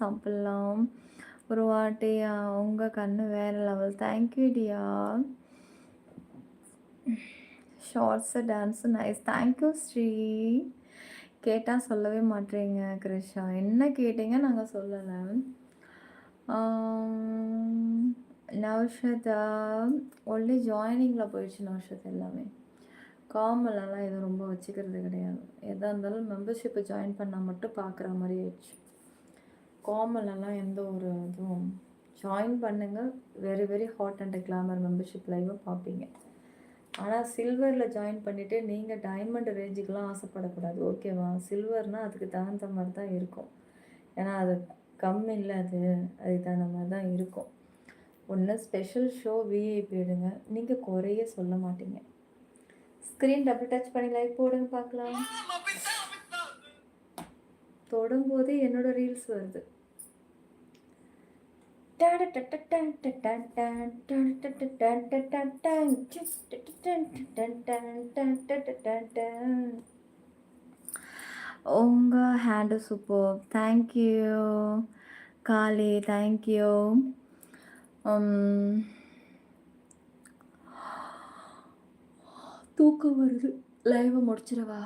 சாப்பிடலாம். ஒரு வாட்டி உங்க கண்ணு வேற level. Thank you dear. Shorts, dance nice. Thank you Sri. கேட்டா சொல்லவே மாட்றீங்க கிரிஷா. என்ன கேட்டீங்க? நாங்க சொல்லல. நௌஷதா ஒன்லி ஜாயினிங்கில் போயிடுச்சு நௌஷத் எல்லாமே. காமலெல்லாம் எதுவும் ரொம்ப வச்சுக்கிறது கிடையாது. எதாக இருந்தாலும் மெம்பர்ஷிப்பை ஜாயின் பண்ணால் மட்டும் பார்க்குற மாதிரி ஆயிடுச்சு. காமலெல்லாம் எந்த ஒரு இதுவும் ஜாயின் பண்ணுங்கள். Very very hot and glamour membership லைவாக பார்ப்பீங்க. ஆனால் சில்வரில் ஜாயின் பண்ணிவிட்டு நீங்கள் டைமண்ட் ரேஞ்சுக்கெலாம் ஆசைப்படக்கூடாது. ஓகேவா? சில்வர்னால் அதுக்கு தகுந்த மாதிரி தான் இருக்கும். ஏன்னா அது கம்மி இல்லை, அதுக்கு தகுந்த மாதிரி தான் இருக்கும். ஒன்று ஸ்பெஷல் ஷோ விஐபி எடுங்க. நீங்கள் குறைய சொல்ல மாட்டீங்க. ஸ்க்ரீன் டபுள் டச் பண்ணி லைக் போடுங்க பார்க்கலாம். தொடும்போது என்னோட ரீல்ஸ் வருது. உங்கள் ஹேண்டு சூப்பர். தேங்க்யூ காளி. தேங்க்யூ. தூக்கம் வருது. லைவை முடிச்சிடவா?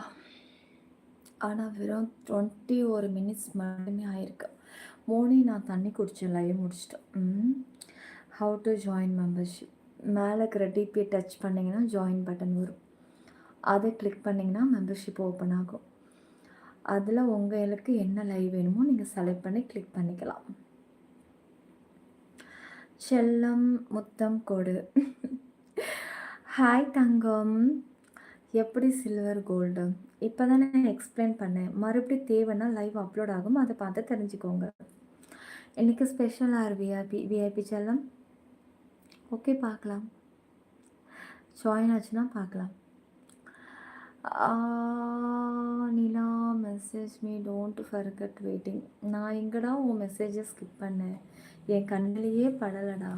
ஆனால் வெறும் 21 மினிட்ஸ் மட்டுமே ஆயிருக்கு. மார்னிங் நான் தண்ணி குடித்தேன். லைவ் முடிச்சிட்டேன். How to join membership? மேலே இருக்கிற டிபியை டச் பண்ணிங்கன்னா ஜாயின் பட்டன் வரும். அதை கிளிக் பண்ணிங்கன்னா மெம்பர்ஷிப் ஓப்பன் ஆகும். அதில் உங்களுக்கு என்ன லைவ் வேணுமோ நீங்கள் செலக்ட் பண்ணி கிளிக் பண்ணிக்கலாம். செல்லம் முத்தம் கொடு. ஹாய் தங்கம். எப்படி சில்வர் கோல்டு? இப்போ தான் நான் எக்ஸ்பிளைன் பண்ணேன். மறுபடியும் தேவைன்னா லைவ் அப்லோட் ஆகும், அதை பார்த்து தெரிஞ்சுக்கோங்க. இன்றைக்கி ஸ்பெஷலாக விஐபி செல்லம். ஓகே, பார்க்கலாம். ஜாயின் ஆச்சுன்னா பார்க்கலாம். Nila message me don't forget waiting. நான் எங்கடா உன் மெசேஜை ஸ்கிப் பண்ணேன்? என் கண்ணிலேயே படலடா.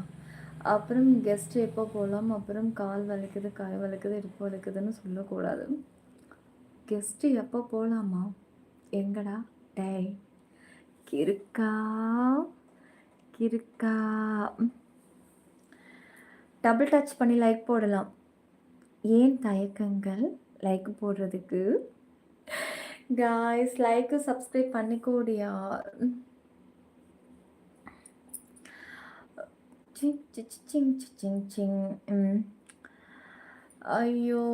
அப்புறம் கெஸ்ட்டு எப்போ போகலாம்? அப்புறம் கால் வலிக்குது, கை வலிக்குது, இடுப்பு வலிக்குதுன்னு சொல்லக்கூடாது. கெஸ்ட்டு எப்போ போகலாமா? எங்கடா டேய் கிறுக்கா கிறுக்கா. டபுள் டச் பண்ணி லைக் போடலாம். ஏன் தயக்கங்கள் லைக் போடுறதுக்கு? காய்ஸ் லைக்கு சப்ஸ்கிரைப் பண்ணிக்கோடியா. ஐயோ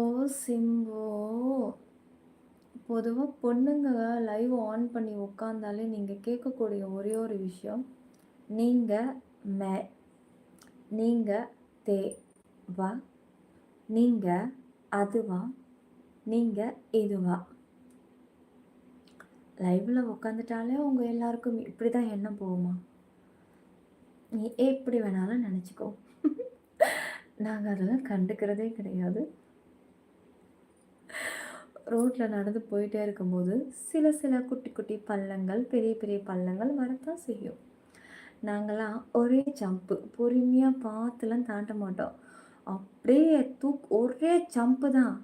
சிம்பு. பொதுவாக பொண்ணுங்க லைவ் ஆன் பண்ணி உட்காந்தாலே நீங்கள் கேட்கக்கூடிய ஒரே ஒரு விஷயம், நீங்கள் தேவா, நீங்கள் அதுவா, நீங்கள் இதுவா. லைவில் உட்காந்துட்டாலே அவங்க எல்லாருக்கும் இப்படி தான் எண்ணம் போகுமா? நீ எப்படி வேணாலும் நினச்சிக்கோ. நாங்கள் அதெல்லாம் கண்டுக்கிறதே கிடையாது. ரோட்டில் நடந்து போயிட்டே இருக்கும்போது சில குட்டி குட்டி பள்ளங்கள், பெரிய பெரிய பள்ளங்கள் வரத்தான் செய்யும். நாங்களாம் ஒரே ஜம்ப்பு, பொறுமையாக பார்த்துலாம் தாண்ட மாட்டோம். அப்படியே ஒரே ஜம்ப்பு தான்.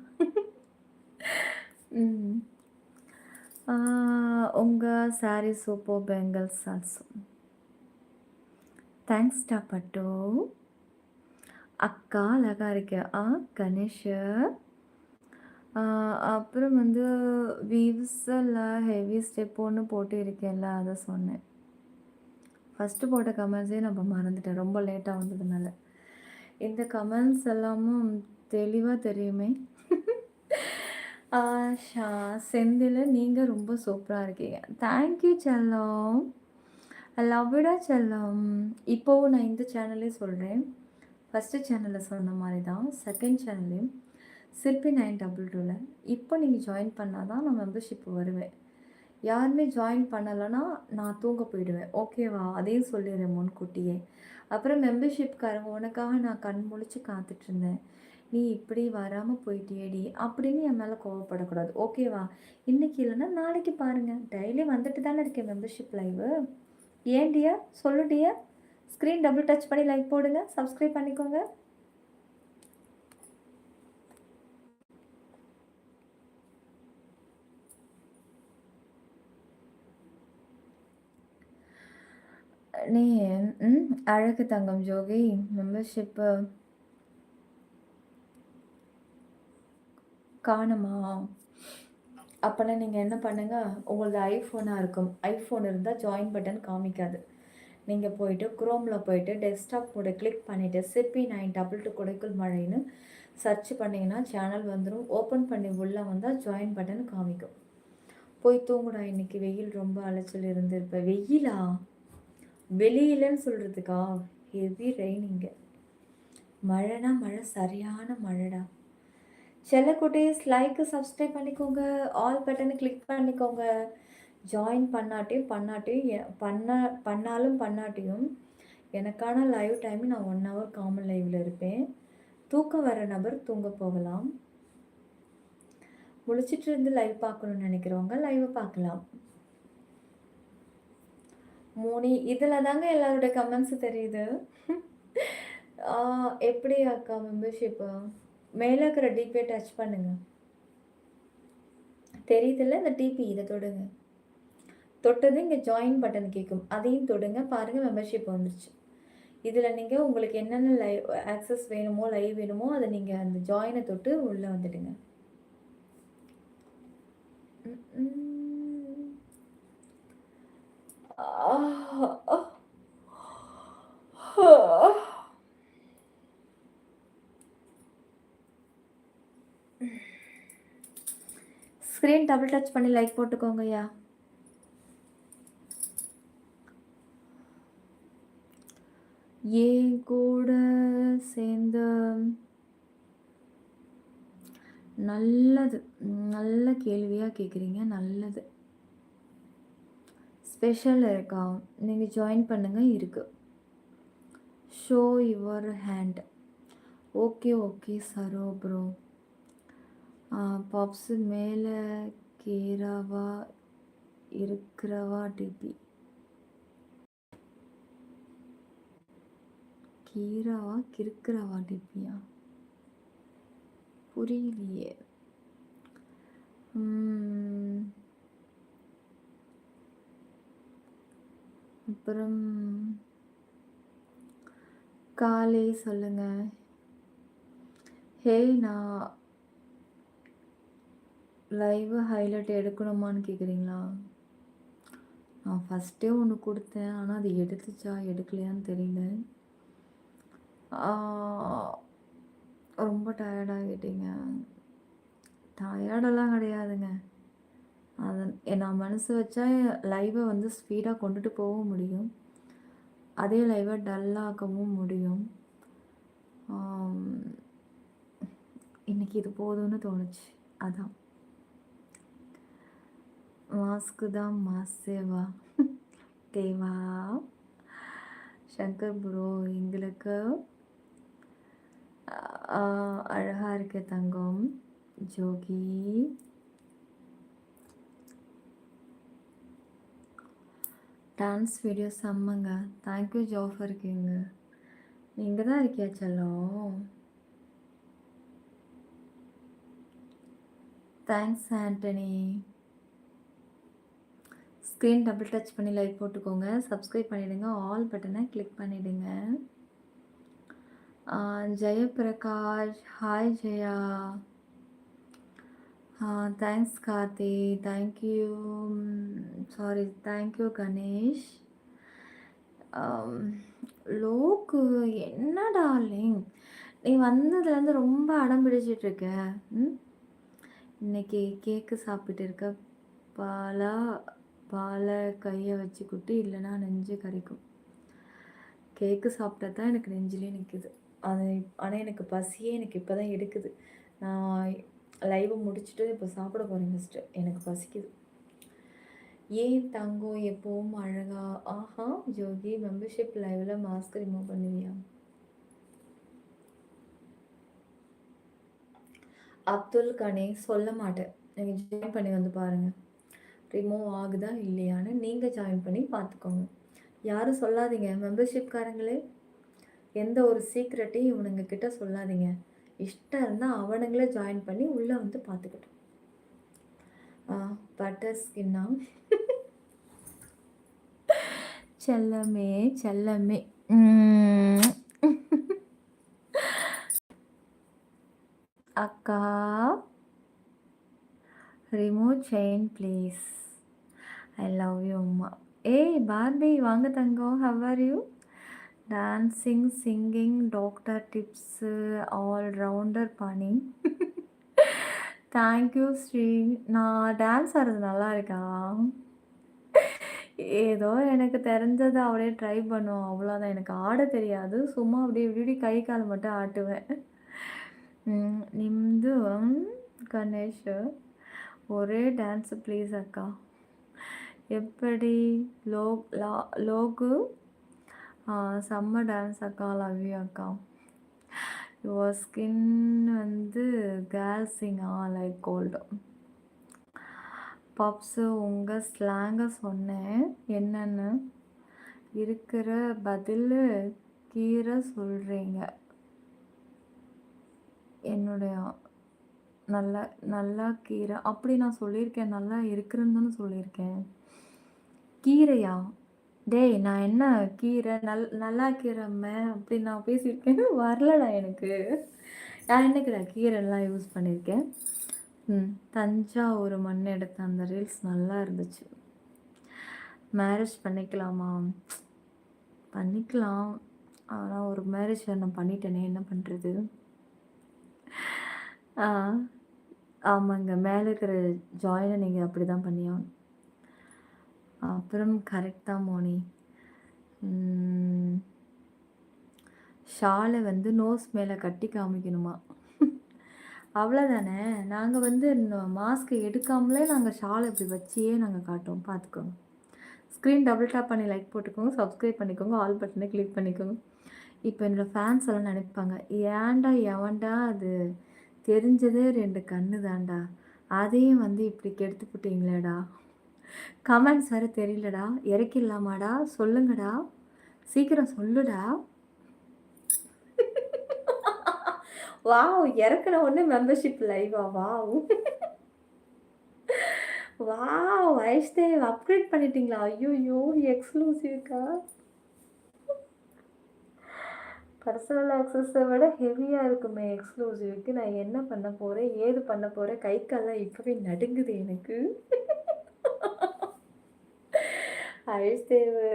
உங்கள் சாரி சூப்பர், பெங்கல்ஸ் ஆல்சோ. தேங்க்ஸ்டா பட்டு. அக்கா அழகா இருக்கு. கணேஷ். அப்புறம் வீவ்ஸில் ஹெவி ஸ்டெப் ஒன்று போட்டு இருக்கேன்ல, அதை சொன்னேன். ஃபஸ்ட்டு போட்ட கமெண்ட்ஸே நம்ம மறந்துட்டேன், ரொம்ப லேட்டாக வந்ததுனால. இந்த கமெண்ட்ஸ் எல்லாமும் தெளிவாக தெரியுமே. செந்தில் நீங்கள் ரொம்ப சூப்பராக இருக்கீங்க. தேங்க்யூ செல்லம். லவ்விடா செல்லம். இப்போவும் நான் இந்த சேனல்லே சொல்கிறேன், ஃபஸ்ட்டு சேனலில் சொன்ன மாதிரி தான் செகண்ட் சேனல்லையும் சிற்பி 922ல் இப்போ நீங்கள் ஜாயின் பண்ணால் தான் நான் மெம்பர்ஷிப் வருவேன். யாருமே ஜாயின் பண்ணலைன்னா நான் தூங்க போயிடுவேன். ஓகேவா? அதையும் சொல்லிடுறேன் முன்கூட்டியே. அப்புறம் மெம்பர்ஷிப்காரங்க உனக்காக நான் கண் முழிச்சு காத்துட்ருந்தேன், நீ இப்படி வராமல் போயிட்டியேடி அப்படின்னு என் மேலே கோவப்படக்கூடாது. ஓகேவா? இன்றைக்கி இல்லைன்னா நாளைக்கு பாருங்கள். டெய்லி வந்துட்டு தானே இருக்கேன் மெம்பர்ஷிப் லைவு. ஏன்டியா சொல்லுடியா? ஸ்க்ரீன் டபுள் டச் பண்ணி லைக் போடுங்க, சப்ஸ்கிரைப் பண்ணிக்கோங்க. நீ அழகு தங்கம் ஜோகி மெம்பர்ஷிப்பு காணுமா? அப்போனா நீங்கள் என்ன பண்ணுங்க, உங்களது ஐஃபோனாக இருக்கும். ஐஃபோன் இருந்தால் ஜாயின் பட்டன் காமிக்காது. நீங்கள் போயிட்டு குரோமில் போயிட்டு டெஸ்க்டாப் கூட கிளிக் பண்ணிவிட்டு CP922 கொடைக்குள் மழைன்னு சர்ச் பண்ணிங்கன்னா சேனல் வந்துடும். ஓப்பன் பண்ணி உள்ளே வந்தால் ஜாயின் பட்டன் காமிக்கும். போய் தூங்குடா, இன்னைக்கு வெயில் ரொம்ப அலைச்சல் இருந்திருப்ப. வெயிலா? வெளியிலன்னு சொல்கிறதுக்கா? ஹெவி ரெய்னிங்க. மழைனா மழை, சரியான மழைடா. செல்லக்குட்டீஸ் லைக்கு சப்ஸ்கிரைப் பண்ணிக்கோங்க, ஆல் பட்டனை கிளிக் பண்ணிக்கோங்க. ஜாயின் பண்ணாட்டியும் பண்ணாட்டியும் எனக்கான லைவ் டைம் நான் 1 hour காமன் லைவில் இருப்பேன். தூக்கம் வர நபர் தூங்க போகலாம். முழிச்சிட்டு இருந்து லைவ் பார்க்கணும்னு நினைக்கிறவங்க லைவை பார்க்கலாம். இதில் தாங்க எல்லாரோட கமெண்ட்ஸ் தெரியுது. எப்படி அக்கா மெம்பர்ஷிப்பு? மேலே இருக்கிற டிபியை டச் பண்ணுங்க. தெரியுதுல்ல, இந்த டிபி இதை தொடுங்க. தொட்டது இங்கே ஜாயின் பட்டன் கேட்கும், அதையும் தொடுங்க. பாருங்கள், மெம்பர்ஷிப் வந்துருச்சு. இதில் நீங்கள் உங்களுக்கு என்னென்ன லைவ் ஆக்சஸ் வேணுமோ, லைவ் வேணுமோ அதை நீங்கள் அந்த ஜாயினை தொட்டு உள்ளே வந்துடுங்க. ஸ்க்ரீன் டபுள் டச் பண்ணி லைக் போட்டுக்கோங்கய்யா. ஏன் கூட சேர்ந்து நல்லது, நல்ல கேள்வியாக கேட்குறீங்க. நல்லது. ஸ்பெஷல் இருக்கா? நீங்கள் ஜாயின் பண்ணுங்கள். இருக்குது. Show your hand. ஓகே சரோ ப்ரோ. பாப்ஸு மேலே கீராவா இருக்கிறவா டிபி? கீராவா கிறுக்கிறவா டிபியா? புரியலையே. அப்புறம் காலை சொல்லுங்க. ஹே, நான் லைவ் ஹைலைட் எடுக்கணுமான்னு கேட்குறீங்களா? நான் ஃபஸ்ட்டே ஒன்று கொடுத்தேன், ஆனால் அது எடுத்துச்சா எடுக்கலையான்னு தெரியல. ரொம்ப டயர்டாகிட்டீங்க. டயர்டெல்லாம் கிடையாதுங்க. அதை நான் மனசு வச்சா லைவை வந்து ஸ்பீடாக கொண்டுட்டு போகவும் முடியும், அதே லைவை டல்லாக்கவும் முடியும். இன்னைக்கு இது போதும்னு தோணுச்சு, அதான். மாஸ்க்கு தான் மாசேவா தேவா. சங்கர் ப்ரோ, எங்களுக்கு அழகாக இருக்க தங்கம் ஜோகி. டான்ஸ் வீடியோ செம்மங்க. தேங்க்யூ ஜாஃபர் இருக்கீங்க. நீங்கள் தான் இருக்கியா செல்லம்? Thanks Antony. Screen double touch பண்ணி லைக் போட்டுக்கோங்க, சப்ஸ்கிரைப் பண்ணிவிடுங்க, ஆல் பட்டனை கிளிக் பண்ணிவிடுங்க. Jayaprakash, hi Jaya. Thanks Karthi, thank you. Sorry, thank you Ganesh. லோக்கு, என்ன டார்லிங் நீ வந்ததுலேருந்து ரொம்ப அடம் பிடிச்சிட்ருக்க. இன்னைக்கு கேக்கு சாப்பிட்டு இருக்க. பாலை கையை வச்சு குட்டி, இல்லைன்னா நெஞ்சு கரைக்கும். கேக்கு சாப்பிட்டா தான் எனக்கு நெஞ்சிலே நிற்குது. ஆனால் எனக்கு பசியே எனக்கு இப்போ தான் எடுக்குது. நான் லைவை முடிச்சுட்டு இப்போ சாப்பிட போகிறேன். ஃபஸ்ட்டு எனக்கு பசிக்குது. ஏன் தங்கம் எப்போவும் அழகா? ஆஹா ஜோகி, மெம்பர்ஷிப் லைவில் மாஸ்க் ரிமூவ் பண்ணுவியா? அப்துல் கனே, சொல்ல மாட்டேன். நீங்கள் ஜாயின் பண்ணி வந்து பாருங்கள், ரிமூவ் ஆகுதா இல்லையான்னு நீங்கள் ஜாயின் பண்ணி பார்த்துக்கோங்க. யாரும் சொல்லாதீங்க மெம்பர்ஷிப்காரங்களே, எந்த ஒரு சீக்ரெட்டையும் இவனுங்க கிட்ட சொல்லாதீங்க. இஷ்டம் இருந்தால் அவனுங்களே ஜாயின் பண்ணி உள்ளே வந்து பார்த்துக்கிட்டோம். பட்டர் ஸ்கின்னா செல்லமே, செல்லமே. ம். அக்கா, remove chain please. I love you அம்மா. ஏய் பார்பி வாங்க தங்கம். How are you? Dancing, singing, doctor tips, all rounder பணி. தேங்க்யூ ஸ்ரீ. நான் டான்ஸ் ஆடுறது நல்லா இருக்கா? ஏதோ எனக்கு தெரிஞ்சத அப்படியே ட்ரை பண்ணுவோம். அவ்வளோதான். எனக்கு ஆட தெரியாது. சும்மா அப்படியே இப்படி இப்படி கை கால் மட்டும் ஆட்டுவேன். நிம்து கணேஷ் ஒரே டான்ஸ் ப்ளீஸ் அக்கா. எப்படி லோகு செம்ம டான்ஸ் அக்கா. லவ் யூ அக்கா. யுவர் ஸ்கின் வந்து கேர்ள்ஸிங்கா லைக் கோல்டு. பப்ஸு உங்கள் ஸ்லாங்கை சொன்னேன் என்னன்னு இருக்கிற பதில் கீரை சொல்கிறீங்க. என்னுடைய நல்லா நல்லா கீரை அப்படி நான் சொல்லியிருக்கேன். நல்லா இருக்குன்னு தானே சொல்லியிருக்கேன். கீரையா? டேய் நான் என்ன கீரை நல்லா கீரைம்மே அப்படி நான் பேசியிருக்கேன். வரலடா எனக்கு. நான் என்னைக்குடா கீரைலாம் யூஸ் பண்ணியிருக்கேன். தஞ்சாவூர் மண் எடுத்த அந்த ரீல்ஸ் நல்லா இருந்துச்சு. மேரேஜ் பண்ணிக்கலாமா? பண்ணிக்கலாம். ஆனால் ஒரு மேரேஜ் நான் பண்ணிட்டேனே, என்ன பண்ணுறது? ஆமாங்க. மேலே இருக்கிற ஜாயினை நீங்கள் அப்படி தான் பண்ணியாகணும். அப்புறம் கரெக்ட் தான் மோனி. ஷாலை வந்து நோஸ் மேலே கட்டி காமிக்கணுமா? அவ்வளோதானே. நாங்கள் வந்து மாஸ்க் எடுக்காமலே நாங்கள் ஷாலை இப்படி வச்சியே நாங்கள் காட்டுவோம். பார்த்துக்கோங்க. ஸ்க்ரீன் டபுள் டேப் பண்ணி லைக் போட்டுக்கோங்க, சப்ஸ்கிரைப் பண்ணிக்கோங்க, ஆல் பட்டனை கிளிக் பண்ணிக்கோங்க. இப்போ என்னோடய ஃபேன்ஸ் எல்லாம் நினைப்பாங்க, ஏன்டா எவன்டா அது தெரிஞ்சதே 2 கண்ணு தான்டா, அதையும் வந்து இப்படி கெடுத்துக்கிட்டீங்களேடா. கமெண்ட்ஸ் வேறு தெரியலடா, இறக்கிடலாமாடா, சொல்லுங்கடா, சீக்கிரம் சொல்லுடா. வாவ், இறக்குன உடனே மெம்பர்ஷிப் லைவா? வாவ் வாவ், ஐஸ்தேவ் அப்கிரேட் பண்ணிட்டீங்களா? ஐயோ எக்ஸ்க்ளூசிவ்க்கா. பர்சனல் ஆக்சஸை விட ஹெவியாக இருக்குமே எக்ஸ்க்ளூசிவ்க்கு. நான் என்ன பண்ண போகிறேன், ஏது பண்ண போகிறேன், கை கால்லாம் இப்போவே நடுங்குது எனக்கு. ஐஸ்தேவு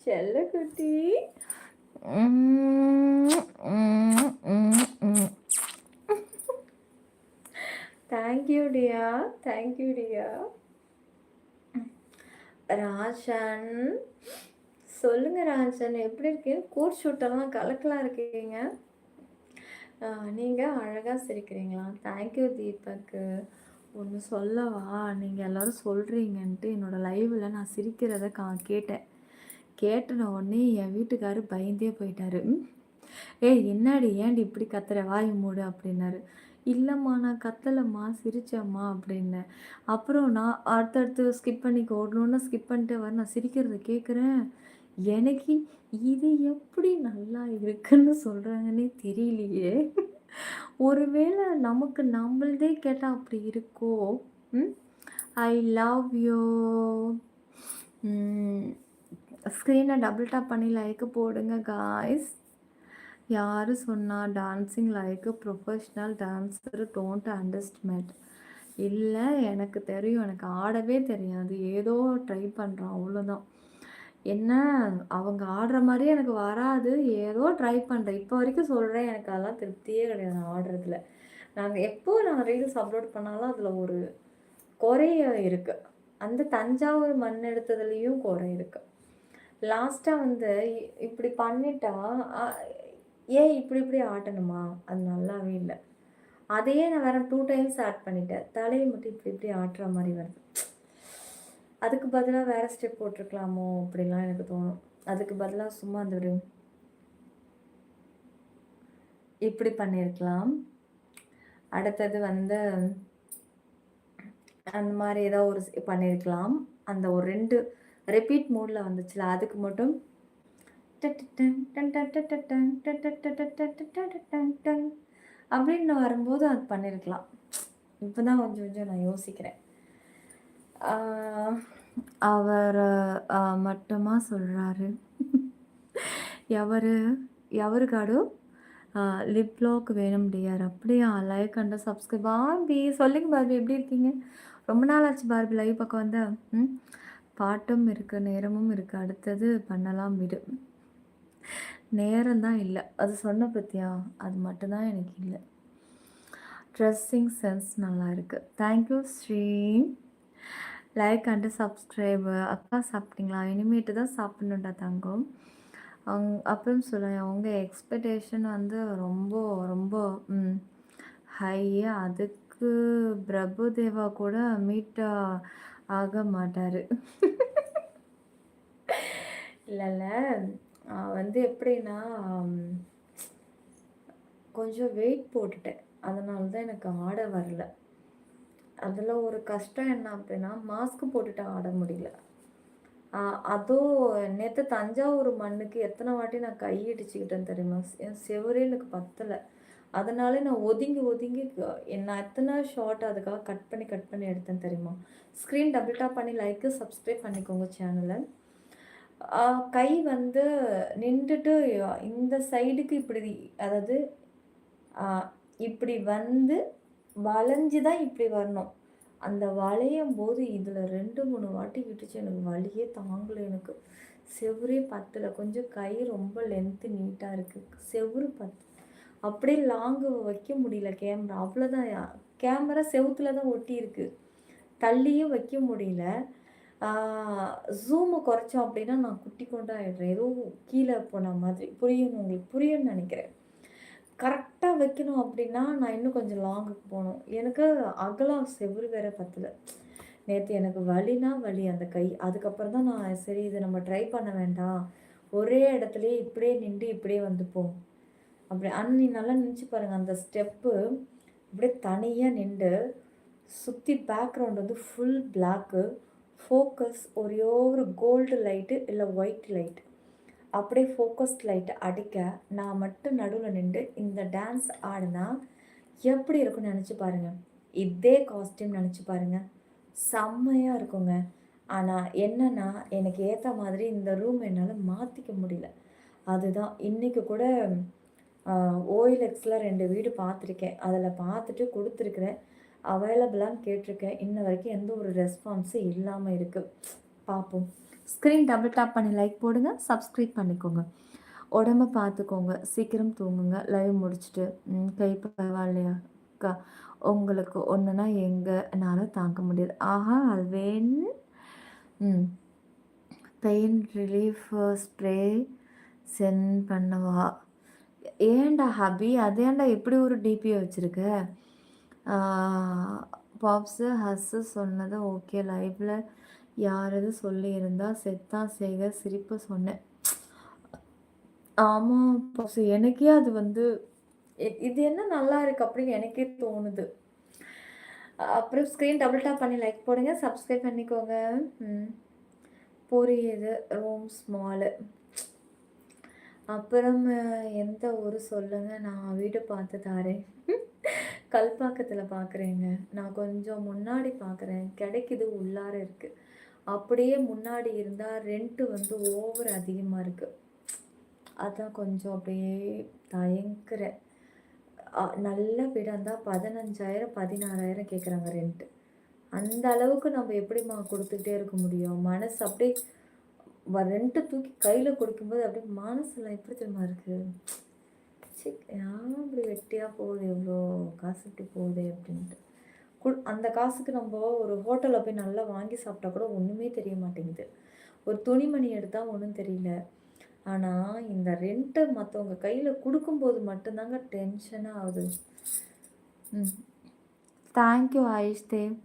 செல்லக்குட்டி. தேங்க்யூ டியா, தேங்க்யூ டியா. ராஜன் சொல்லுங்க ராஜன், எப்படி இருக்கீங்க? கோட் ஷூட்டெல்லாம் கலக்கலாக இருக்கீங்க. நீங்கள் அழகாக சிரிக்கிறீங்களா? தேங்க்யூ தீபக்கு. ஒன்று சொல்லவா? நீங்கள் எல்லோரும் சொல்கிறீங்கன்ட்டு என்னோடய லைவில் நான் சிரிக்கிறத கேட்டன உடனே என் வீட்டுக்காரர் பயந்தே போயிட்டாரு. ஏய் என்னடி ஏன்டி இப்படி கத்துற, வாய் மூடு அப்படின்னாரு. இல்லைம்மா நான் கத்தலைம்மா, சிரிச்சேம்மா அப்படின்னேன். அப்புறம் நான் அடுத்தடுத்து ஸ்கிப் பண்ணி ஓடணுன்னு ஸ்கிப் பண்ணிட்டு வர நான் சிரிக்கிறத கேட்குறேன். எனக்கு இது எப்படி நல்லா இருக்குன்னு சொல்கிறாங்கன்னே தெரியலையே. ஒருவேளை நமக்கு நம்மளதே கேட்டால் அப்படி இருக்கோ? ஐ லவ் யூ. ஸ்க்ரீனை டபுள் டாப் பண்ணி லைக்கு போடுங்க காய்ஸ். யார் சொன்னால் dancing like professional dancer, don't underestimate. இல்லை எனக்கு தெரியும், எனக்கு ஆடவே தெரியாது, ஏதோ ட்ரை பண்ணுறான் அவ்வளோதான். என்ன அவங்க ஆடுற மாதிரியே எனக்கு வராது, ஏதோ ட்ரை பண்ணுறேன். இப்போ வரைக்கும் சொல்கிறேன், எனக்கு அதெல்லாம் திருப்தியே கிடையாது ஆடுறதுல. நான் ரீல்ஸ் அப்லோட் பண்ணாலும் அதில் ஒரு குறைய இருக்குது. அந்த தஞ்சாவூர் மண் எடுத்ததுலேயும் குறை இருக்குது. லாஸ்ட்டாக வந்து இப்படி பண்ணிட்டா ஏன் இப்படி ஆட்டணுமா? அது நல்லாவே இல்லை. அதையே நான் வேறு 2 டைம்ஸ் ஆட் பண்ணிட்டேன். தலையை மட்டும் இப்படி ஆட்டுற மாதிரி வருது. அதுக்கு பதிலாக வேறு ஸ்டெப் போட்டிருக்கலாமோ அப்படிலாம் எனக்கு தோணும். அதுக்கு பதிலாக சும்மா அந்த ஒரு இப்படி பண்ணியிருக்கலாம். அடுத்தது வந்து அந்த மாதிரி ஏதோ ஒரு பண்ணியிருக்கலாம். அந்த ஒரு 2 ரிப்பீட் மோடில் வந்துச்சுல, அதுக்கு மட்டும் அப்படின்னு வரும்போது அது பண்ணியிருக்கலாம். இப்போ தான் கொஞ்சம் கொஞ்சம் நான் யோசிக்கிறேன். அவரு மட்டுமா சொல்றாரு. எவரு? எவரு காடு? ஆ லிப் லாக் வேணும் டியர். அப்படியா? Like and subscribe. பார்பி சொல்லுங்க பார்பி எப்படி இருக்கீங்க? ரொம்ப நாள் ஆச்சு பார்பி லைவ் பக்கம் வந்தா. ம். பாட்டும் இருக்கு, நேரமும் இருக்கு. அடுத்தது பண்ணலாம் விடு. நேரம் தான் இல்ல. அது சொன்ன பாத்தியா? அது மட்டும் தான் எனக்கு இல்ல. ட்ரெஸ்ஸிங் சென்ஸ் நல்லா இருக்கு. Thank you Sri. Like and subscribe. அக்கா சாப்பிட்டீங்களா? இனிமேட்டு தான் சாப்பிடணும்டா தங்கம். அப்புறம் சொல்லுங்க, உங்க எக்ஸ்பெக்டேஷன் வந்து ரொம்ப ரொம்ப ஹை. அதுக்கு பிரபுதேவா கூட மீட் ஆக மாட்டாரு. இல்லைல்ல, வந்து எப்படின்னா கொஞ்சம் வெயிட் போட்டுட்டேன். அதனால தான் எனக்கு ஆட வரல. அதில் ஒரு கஷ்டம் என்ன அப்படின்னா, மாஸ்க் போட்டுட்டு ஆட முடியல. அதுவும் நேற்று தஞ்சாவூர் மண்ணுக்கு எத்தனை வாட்டி நான் கை இடிச்சுக்கிட்டேன் தெரியுமா? என் செவரே எனக்கு பத்தலை. அதனால நான் ஒதுங்கி ஒதுங்கி நான் எத்தனை ஷார்ட் அதுக்காக கட் பண்ணி எடுத்தேன் தெரியுமா? ஸ்க்ரீன் டபுள் டாப் பண்ணி லைக்கு சப்ஸ்கிரைப் பண்ணிக்கோங்க சேனலை. கை வந்து நின்றுட்டு இந்த சைடுக்கு இப்படி, அதாவது இப்படி வந்து வளைஞ்சு தான் இப்படி வரணும். அந்த வளையும் போது இதில் 2-3 வாட்டி விட்டுச்சு. எனக்கு வலியே தாங்கலை. எனக்கு செவுரே பத்தலை. கொஞ்சம் கை ரொம்ப லென்த்து நீட்டாக இருக்குது. செவுரு அப்படியே லாங்கு வைக்க முடியல கேமரா. அவ்வளோதான். கேமரா செவுத்துல தான் ஒட்டி இருக்கு. தள்ளியும் வைக்க முடியல. ஜூமு குறைச்சோம் அப்படின்னா நான் குட்டி கொண்டா ஆயிடுறேன். ஏதோ கீழே போன மாதிரி. உங்களுக்கு புரியும்னு நினைக்கிறேன். கரெக்டாக வைக்கணும் அப்படின்னா நான் இன்னும் கொஞ்சம் லாங்குக்கு போகணும். எனக்கு அகலம் செவுரு வேற பத்தலை. நேற்று எனக்கு வலினா வலி அந்த கை. அதுக்கப்புறம் தான் நான் சரி இதை நம்ம ட்ரை பண்ண வேண்டாம், ஒரே இடத்துலையே இப்படியே நின்று இப்படியே வந்துப்போம் அப்படி. நீ நல்லா நினச்சி பாருங்கள், அந்த ஸ்டெப்பு அப்படியே தனியாக நின்று சுற்றி பேக்ரவுண்ட் வந்து ஃபுல் பிளாக்கு, ஃபோக்கஸ் ஒரே ஒரு கோல்டு லைட்டு இல்லை ஒயிட் லைட், அப்படியே ஃபோக்கஸ்ட் லைட்டை அடிக்க நான் மட்டும் நடுவில் நின்று இந்த டான்ஸ் ஆடினா எப்படி இருக்குன்னு நினச்சி பாருங்கள். இதே காஸ்டியூம் நினச்சி பாருங்கள், செம்மையாக இருக்குங்க. ஆனால் என்னென்னா எனக்கு ஏற்ற மாதிரி இந்த ரூம் என்னால் மாற்றிக்க முடியல. அதுதான் இன்றைக்கி கூட ஓஎல்எக்ஸில் 2 வீடு பார்த்துருக்கேன். அதில் பார்த்துட்டு கொடுத்துருக்குறேன். அவைலபிளான்னு கேட்டிருக்கேன். இன்ன வரைக்கும் எந்த ஒரு ரெஸ்பான்ஸும் இல்லாமல் இருக்குது. பார்ப்போம். ஸ்க்ரீன் டபுள் டாப் பண்ணி லைக் போடுங்க, சப்ஸ்கிரைப் பண்ணிக்கோங்க. உடம்ப பார்த்துக்கோங்க, சீக்கிரம் தூங்குங்க. லைவ் முடிச்சுட்டு கை பரவாயில்லையா அக்கா? உங்களுக்கு ஒன்றுனா எங்கனால தாங்க முடியாது. ஆஹா அல்வேன். பெயின் ரிலீஃப் ஸ்ப்ரே சென்ட் பண்ணவா? ஏன்டா ஹபி, அதேண்டா எப்படி ஒரு டிபியை வச்சுருக்க? பாப்ஸு ஹஸ்ஸு சொன்னது ஓகே. லைவில் யாரது சொல்லியிருந்தா செத்தா சேகர் சிரிப்பு சொன்னேன். ஆமாம் பாப்ஸு, எனக்கே அது வந்து இது என்ன நல்லா இருக்குது அப்படின்னு எனக்கே தோணுது. அப்புறம் ஸ்க்ரீன் டபுள் டாப் பண்ணி லைக் போடுங்க, சப்ஸ்கிரைப் பண்ணிக்கோங்க. புரியுது, ரூம் ஸ்மாலு. அப்புறம் எந்த ஊர் சொல்லுங்கள், நான் வீடு பார்த்து தாரேன். கல்பாக்கத்தில் பார்க்குறேங்க. நான் கொஞ்சம் முன்னாடி பார்க்குறேன், கிடைக்குது, உள்ளார இருக்குது. அப்படியே முன்னாடி இருந்தால் ரெண்ட்டு வந்து ஓவர் அதிகமாக இருக்குது. அதான் கொஞ்சம் அப்படியே தயங்குறேன். நல்ல வீடாக இருந்தால் 15,000 16,000 கேட்குறாங்க ரெண்ட்டு. அந்த அளவுக்கு நம்ம எப்படிம்மா கொடுத்துக்கிட்டே இருக்க முடியும்? மனசு அப்படியே ரெண்ட்டு தூக்கி கையில் கொடுக்கும்போது அப்படியே மனசுலாம் எப்படி தெரியுமா இருக்குது? ஏன் இப்படி வெட்டியாக போகுது, எவ்வளோ காசு இப்படி போகுது அப்படின்ட்டு. அந்த காசுக்கு நம்ம ஒரு ஹோட்டலில் போய் நல்லா வாங்கி சாப்பிட்டா கூட ஒன்றுமே தெரிய மாட்டேங்குது. ஒரு துணிமணி எடுத்தால் ஒன்றும் தெரியல. ஆனால் இந்த ரெண்ட்டை மற்றவங்க கையில் கொடுக்கும்போது மட்டும்தாங்க டென்ஷனாக ஆகுது. தேங்க்யூ ஆயுஷ் தேவ்.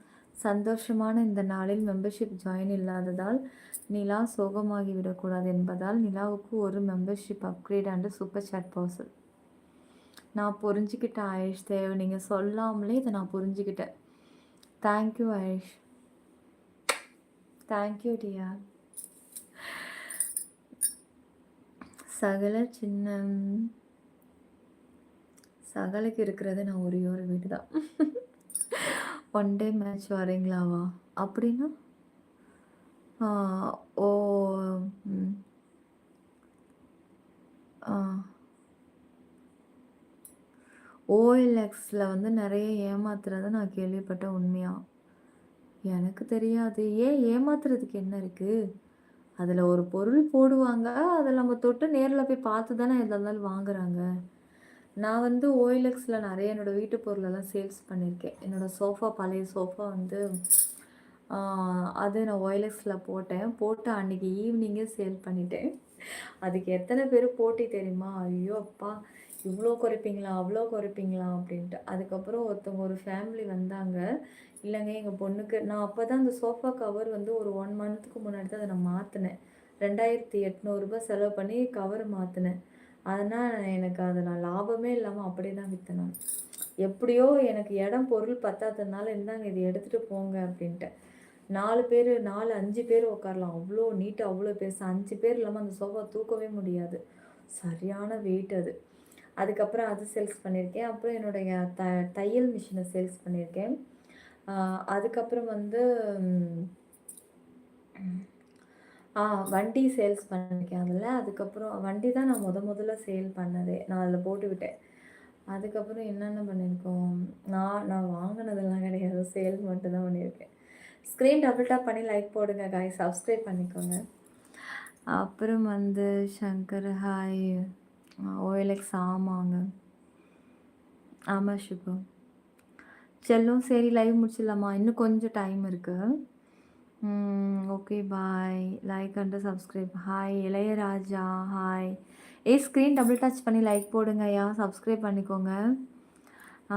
சந்தோஷமான இந்த நாளில் மெம்பர்ஷிப் ஜாயின் இல்லாததால் நிலா சோகமாகி விடக்கூடாது என்பதால் நிலாவுக்கு ஒரு membership upgrade and super chat parcel. நான் புரிஞ்சுக்கிட்டேன் ஆயுஷ் தேவ், நீங்கள் சொல்லாமலே இதை நான் புரிஞ்சுக்கிட்டேன். தேங்க்யூ ஆயுஷ், தேங்க்யூ டியா. சகலுக்கு இருக்கிறது நான் ஒரே ஒரு வீடு தான். ஒன் டே மேட்ச் வரீங்களாவா? அப்படின்னா ஆ, ஓ ம். ஆ. OLXல வந்து நெறைய ஏமாத்துறத நான் கேள்விப்பட்டேன் உண்மையா? எனக்கு தெரியாது. ஏன் ஏமாத்துறதுக்கு என்ன இருக்கு? அதுல ஒரு பொருள் போடுவாங்க. அத நம்ம தொட்டு நேர்ல போய் பார்த்து தானே எதா இருந்தாலும் வாங்குறாங்க. நான் வந்து OLXல நெறைய என்னோட வீட்டு பொருளெல்லாம் சேல்ஸ் பண்ணியிருக்கேன். என்னோட சோஃபா பழைய சோஃபா வந்து ஆ அது நான் OLXல போட்டேன். போட்டு அன்னைக்கு ஈவினிங்கே சேல் பண்ணிட்டேன். அதுக்கு எத்தன பேரு போட்டி தெரியுமா? ஐயோ! அப்பா! இவ்ளோ குறைப்பீங்களா? அவ்ளோ குறைப்பீங்களா? அப்படின்ட்டு. அதுக்கப்புறம் ஒருத்தவங்க ஒரு ஃபேமிலி வந்தாங்க. இல்லங்க எங்க பொண்ணுக்கு நான் அப்பதான் அந்த சோஃபா கவர் வந்து ஒரு 1 மந்த்துக்கு முன்னாடி தான் அத நான் மாத்துனேன். ரூ. 2800 செலவு பண்ணி கவர் மாத்துனேன். அதனால எனக்கு அத நான் லாபமே இல்லாம அப்படியே தான் வித்தேன் நானு. எப்படியோ எனக்கு இடம், பொருள் பத்தாததுனால, "இந்தாங்க இத எடுத்துட்டு போங்க" அப்படின்ட்டேன். 4 பேரு 4, 5 பேர் உட்காரலாம். அவ்ளோ நீட்டா, அவ்ளோ பெருசா 5 பேர் இல்லாம அந்த சோஃபா தூக்கவே முடியாது. சரியான வெயிட் அது. அதுக்கப்புறம் அது சேல்ஸ் பண்ணியிருக்கேன். அப்புறம் என்னுடைய தையல் மிஷின சேல்ஸ் பண்ணியிருக்கேன். ஆ அதுக்கப்புறம் வந்து ம் ஆ வண்டி சேல்ஸ் பண்ணியிருக்கேன் அதுல. அதுக்கப்புறம் வண்டி தான் நான் மொதல்ல சேல் பண்ணதே. நான் அதுல போட்டுவிட்டேன். அதுக்கப்புறம் என்னென்ன பண்ணியிருக்கோம், நான் வாங்குனதெல்லாம் கிடையாது. சேல் மட்டும் தான் பண்ணியிருக்கேன். ஸ்க்ரீன் டபுள் டேப் பண்ணி லைக் போடுங்க காய்ஸ். சப்ஸ்கிரைப் பண்ணிக்கோங்க. அப்புறம் வந்து சங்கர் ஹாய். OLX ஆமாங்க. ஆமா சுகு. செல்லம் சரி லைவ் முடிச்சிடலாமா? இன்னும் கொஞ்சம் டைம் இருக்கு. Okay bye. Like and subscribe. Hi Ilaiyaraaja hi. Screen double touch பண்ணி லைக் போடுங்கய்யா. சப்ஸ்கிரைப் பண்ணிக்கோங்க. ஆ,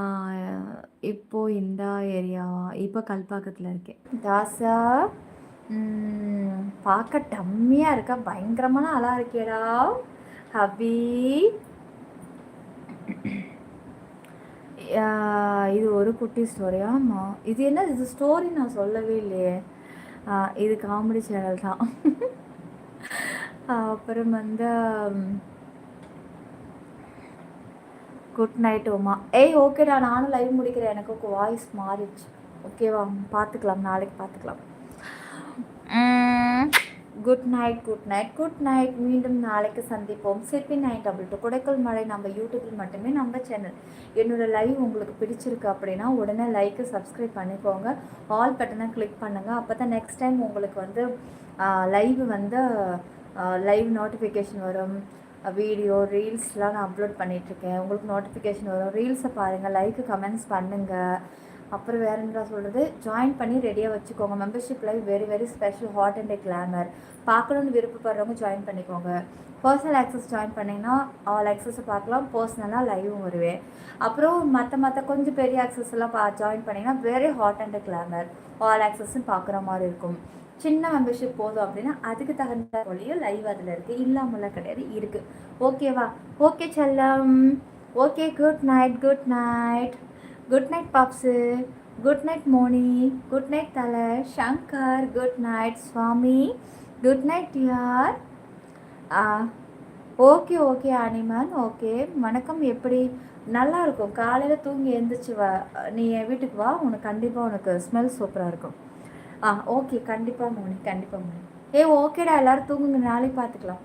இப்போ இந்த ஏரியாவா? இப்போ கல்பாக்கத்தில் இருக்கேன். தாசா பார்க்க டம்மியாக இருக்கா, பயங்கரமான ஆளா இருக்கேடா ஹபி. இது ஒரு குட்டி ஸ்டோரி. ஆமாம், இது என்ன இது ஸ்டோரி நான் சொல்லவே இல்லையே. இது காமெடி சேனல் தான். அப்புறம் வந்து குட் நைட் உமா. ஓகேடா, நானும் லைவ் முடிக்கிறேன். எனக்கு வாய்ஸ் மாறிடுச்சு. ஓகேவா? பார்த்துக்கலாம், நாளைக்கு பார்த்துக்கலாம். Good night, good night, good night. மீண்டும் நாளைக்கு சந்திப்போம். சிற்பி 922 குடைக்கல் மழை நம்ம யூடியூப்பில் மட்டுமே நம்ம சேனல். என்னோடய லைவ் உங்களுக்கு பிடிச்சிருக்கு அப்படின்னா உடனே லைக்கு சப்ஸ்கிரைப் பண்ணிக்கோங்க. ஆல் பட்டனை கிளிக் பண்ணுங்கள். அப்போ தான் நெக்ஸ்ட் டைம் உங்களுக்கு வந்து லைவ் வந்து லைவ் நோட்டிஃபிகேஷன் வரும். வீடியோ ரீல்ஸ்லாம் நான் அப்லோட் பண்ணிகிட்ருக்கேன். உங்களுக்கு நோட்டிஃபிகேஷன் வரும். ரீல்ஸை பாருங்கள், லைக்கு கமெண்ட்ஸ் பண்ணுங்கள். அப்புறம் வேறு என்ன சொல்கிறது, ஜாயின் பண்ணி ரெடியாக வச்சுக்கோங்க. Membership live very very special hot and glamour பார்க்கணுன்னு விருப்பப்படுறவங்க ஜாயின் பண்ணிக்கோங்க. பர்சனல் ஆக்சஸ் ஜாயின் பண்ணிங்கன்னா ஆல் ஆக்சஸை பார்க்கலாம். பர்சனலாக லைவும் வருவேன். அப்புறம் மற்ற கொஞ்சம் பெரிய ஆக்சஸ் எல்லாம் ஜாயின் பண்ணிங்கன்னா very hot and glamour all ஆக்சஸும் பார்க்குற மாதிரி இருக்கும். சின்ன மெம்பர்ஷிப் போதும் அப்படின்னா அதுக்கு தகுந்த வழியும் லைவ் அதில் இருக்குது, இல்லாமலாம் கிடையாது, இருக்குது. ஓகேவா? ஓகே செல்லம். Okay, good night, good night, good night பாப்ஸு, good night Moni, good night தலை, Shankar, good night Swami, good night யார். ஓகே ஓகே அனிமன். ஓகே வணக்கம். எப்படி? நல்லா இருக்கும். காலையில் தூங்கி எழுந்திரிச்சு வா, நீ என் வீட்டுக்கு வா, உனக்கு கண்டிப்பாக உனக்கு ஸ்மெல் சூப்பராக இருக்கும். ஓகே கண்டிப்பாக மோனி, கண்டிப்பாக மோனி. ஓகேடா, எல்லோரும் தூங்குங்க, நாளைக்கு பார்த்துக்கலாம்.